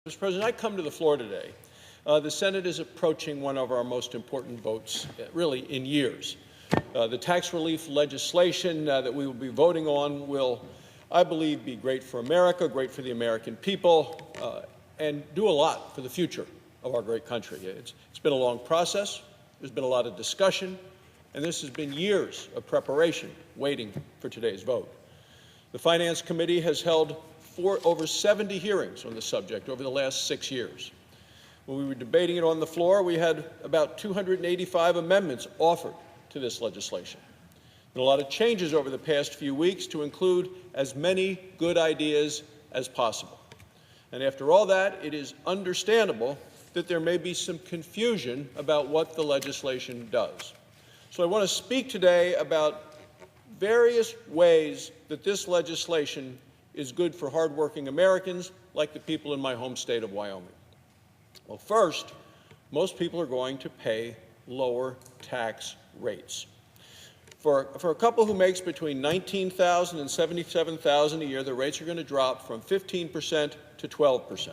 Mr. President, I come to the floor today. The Senate is approaching one of our most important votes, really, in years. The tax relief legislation that we will be voting on will, I believe, be great for America, great for the American people, and do a lot for the future of our great country. It's been a long process. There's been a lot of discussion, and this has been years of preparation waiting for today's vote. The Finance Committee has held over 70 hearings on the subject over the last 6 years. When we were debating it on the floor, we had about 285 amendments offered to this legislation. And a lot of changes over the past few weeks to include as many good ideas as possible. And after all that, it is understandable that there may be some confusion about what the legislation does. So I want to speak today about various ways that this legislation is good for hardworking Americans like the people in my home state of Wyoming. Well, first, most people are going to pay lower tax rates. For a couple who makes between $19,000 and $77,000 a year, the rates are going to drop from 15% to 12%.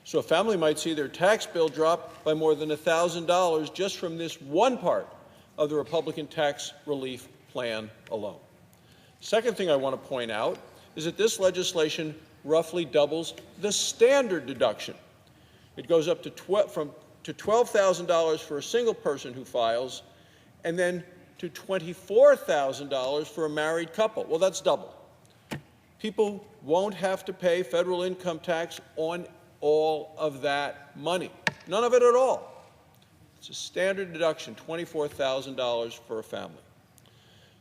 So a family might see their tax bill drop by more than $1,000 just from this one part of the Republican tax relief plan alone. Second thing I want to point out is that this legislation roughly doubles the standard deduction. It goes up to $12,000 for a single person who files, and then to $24,000 for a married couple. Well, that's double. People won't have to pay federal income tax on all of that money. None of it at all. It's a standard deduction, $24,000 for a family.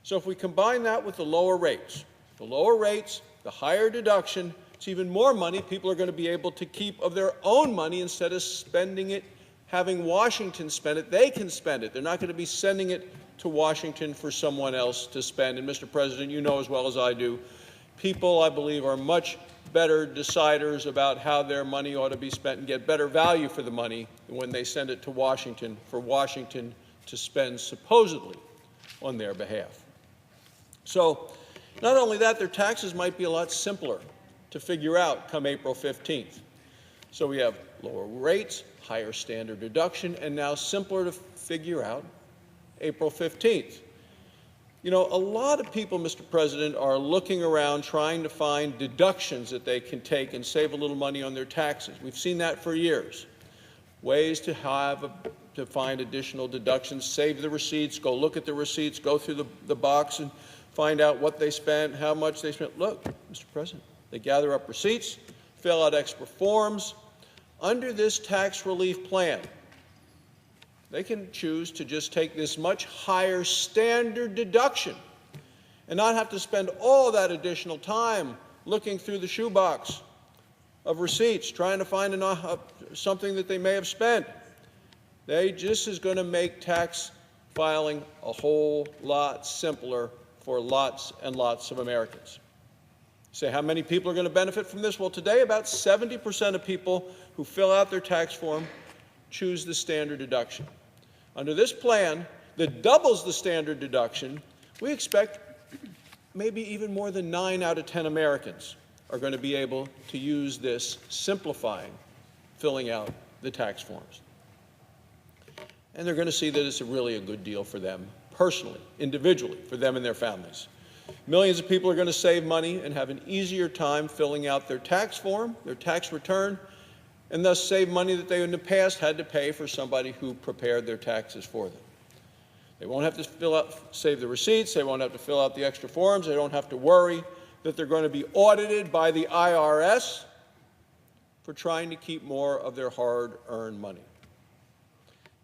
So if we combine that with the lower rates, the higher deduction, it's even more money people are going to be able to keep of their own money instead of spending it, having Washington spend it. They can spend it. They're not going to be sending it to Washington for someone else to spend. And, Mr. President, you know as well as I do, people, I believe, are much better deciders about how their money ought to be spent and get better value for the money when they send it to Washington for Washington to spend supposedly on their behalf. So, not only that, their taxes might be a lot simpler to figure out come April 15th. So we have lower rates, higher standard deduction, and now simpler to figure out April 15th. You know, a lot of people, Mr. President, are looking around trying to find deductions that they can take and save a little money on their taxes. We've seen that for years. Ways to find additional deductions, save the receipts, go look at the receipts, go through the box and find out what they spent, how much they spent. Look, Mr. President, they gather up receipts, fill out extra forms. Under this tax relief plan, they can choose to just take this much higher standard deduction and not have to spend all that additional time looking through the shoebox of receipts, trying to find something that they may have spent. This is going to make tax filing a whole lot simpler for lots and lots of Americans. Say, how many people are going to benefit from this? Well, today about 70% of people who fill out their tax form choose the standard deduction. Under this plan that doubles the standard deduction, we expect maybe even more than 9 out of 10 Americans are going to be able to use this simplifying filling out the tax forms. And they're going to see that it's really a good deal for them personally, individually, for them and their families. Millions of people are going to save money and have an easier time filling out their tax form, their tax return, and thus save money that they in the past had to pay for somebody who prepared their taxes for them. They won't have to save the receipts, they won't have to fill out the extra forms, they don't have to worry that they're going to be audited by the IRS for trying to keep more of their hard-earned money.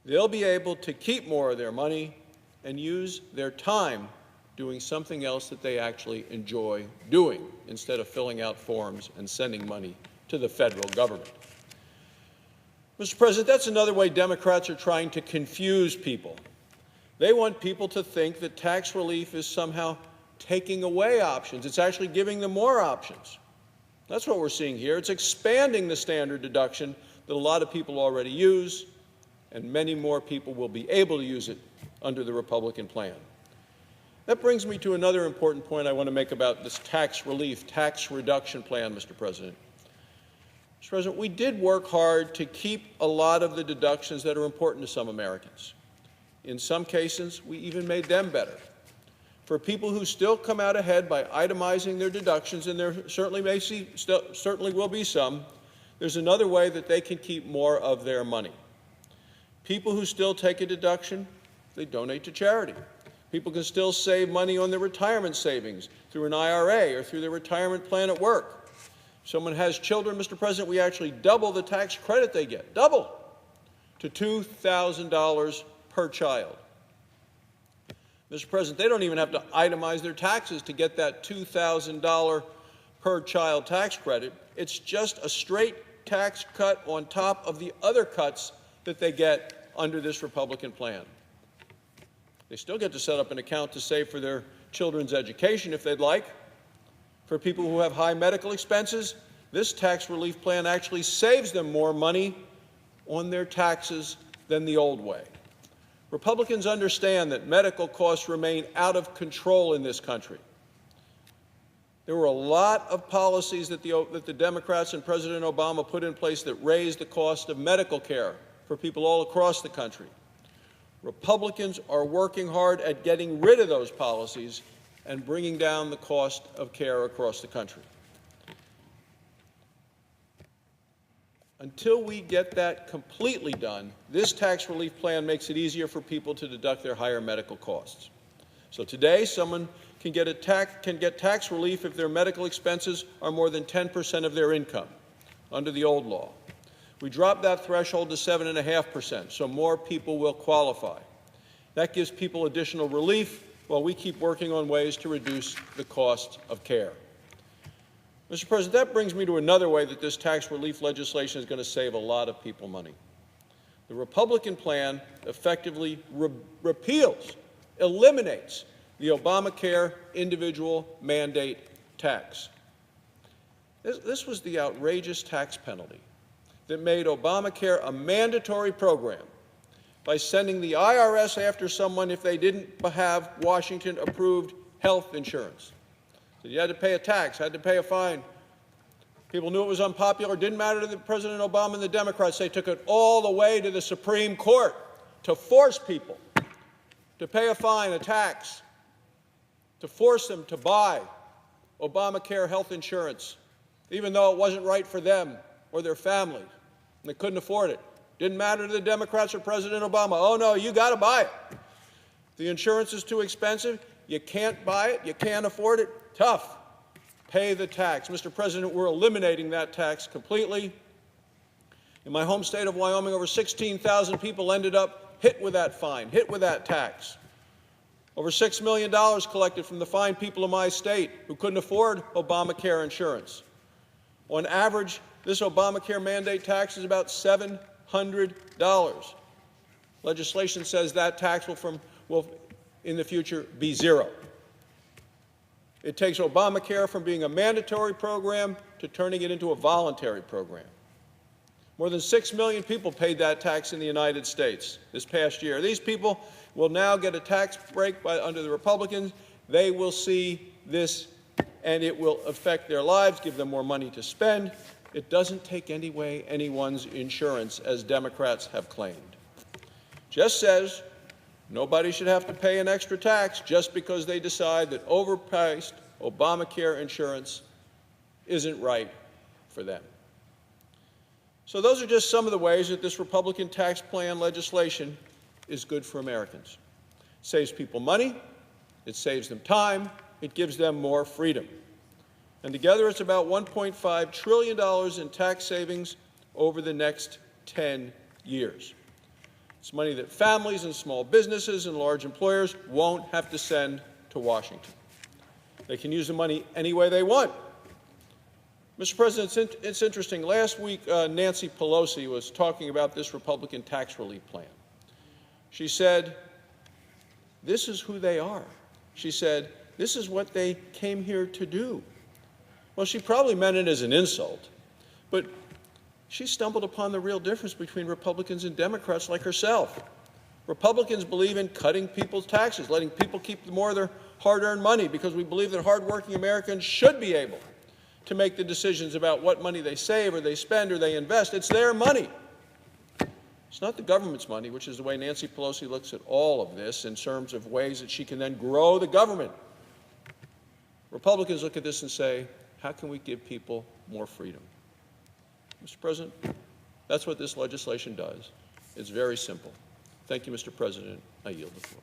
They'll be able to keep more of their money and use their time doing something else that they actually enjoy doing instead of filling out forms and sending money to the federal government. Mr. President, that's another way Democrats are trying to confuse people. They want people to think that tax relief is somehow taking away options. It's actually giving them more options. That's what we're seeing here. It's expanding the standard deduction that a lot of people already use, and many more people will be able to use it under the Republican plan. That brings me to another important point I want to make about this tax relief, tax reduction plan, Mr. President. Mr. President, we did work hard to keep a lot of the deductions that are important to some Americans. In some cases, we even made them better. For people who still come out ahead by itemizing their deductions, and there certainly will be some, there's another way that they can keep more of their money. People who still take a deduction, they donate to charity. People can still save money on their retirement savings through an IRA or through their retirement plan at work. If someone has children, Mr. President, we actually double the tax credit they get, double, to $2,000 per child. Mr. President, they don't even have to itemize their taxes to get that $2,000 per child tax credit. It's just a straight tax cut on top of the other cuts that they get under this Republican plan. They still get to set up an account to save for their children's education if they'd like. For people who have high medical expenses, this tax relief plan actually saves them more money on their taxes than the old way. Republicans understand that medical costs remain out of control in this country. There were a lot of policies that the Democrats and President Obama put in place that raised the cost of medical care for people all across the country. Republicans are working hard at getting rid of those policies and bringing down the cost of care across the country. Until we get that completely done, this tax relief plan makes it easier for people to deduct their higher medical costs. So today, someone can get tax relief if their medical expenses are more than 10% of their income under the old law. We dropped that threshold to 7.5%, so more people will qualify. That gives people additional relief while we keep working on ways to reduce the cost of care. Mr. President, that brings me to another way that this tax relief legislation is going to save a lot of people money. The Republican plan effectively eliminates the Obamacare individual mandate tax. This was the outrageous tax penalty that made Obamacare a mandatory program by sending the IRS after someone if they didn't have Washington-approved health insurance. So you had to pay a tax, had to pay a fine. People knew it was unpopular. It didn't matter to President Obama and the Democrats. They took it all the way to the Supreme Court to force people to pay a fine, a tax, to force them to buy Obamacare health insurance, even though it wasn't right for them or their family, and they couldn't afford it. Didn't matter to the Democrats or President Obama. Oh, no, you got to buy it. The insurance is too expensive. You can't buy it. You can't afford it. Tough. Pay the tax. Mr. President, we're eliminating that tax completely. In my home state of Wyoming, over 16,000 people ended up hit with that fine, hit with that tax. Over $6 million collected from the fine people of my state who couldn't afford Obamacare insurance. On average, this Obamacare mandate tax is about $700. Legislation says that tax will in the future be zero. It takes Obamacare from being a mandatory program to turning it into a voluntary program. More than 6 million people paid that tax in the United States this past year. These people will now get a tax break under the Republicans. They will see this, and it will affect their lives, give them more money to spend. It doesn't take away anyone's insurance, as Democrats have claimed. Just says nobody should have to pay an extra tax just because they decide that overpriced Obamacare insurance isn't right for them. So those are just some of the ways that this Republican tax plan legislation is good for Americans. It saves people money, it saves them time, it gives them more freedom. And together it's about $1.5 trillion in tax savings over the next 10 years. It's money that families and small businesses and large employers won't have to send to Washington. They can use the money any way they want. Mr. President, it's interesting. Last week, Nancy Pelosi was talking about this Republican tax relief plan. She said, this is who they are. She said, this is what they came here to do. Well, she probably meant it as an insult, but she stumbled upon the real difference between Republicans and Democrats like herself. Republicans believe in cutting people's taxes, letting people keep more of their hard-earned money, because we believe that hardworking Americans should be able to make the decisions about what money they save or they spend or they invest. It's their money. It's not the government's money, which is the way Nancy Pelosi looks at all of this in terms of ways that she can then grow the government. Republicans look at this and say, how can we give people more freedom? Mr. President, that's what this legislation does. It's very simple. Thank you, Mr. President. I yield the floor.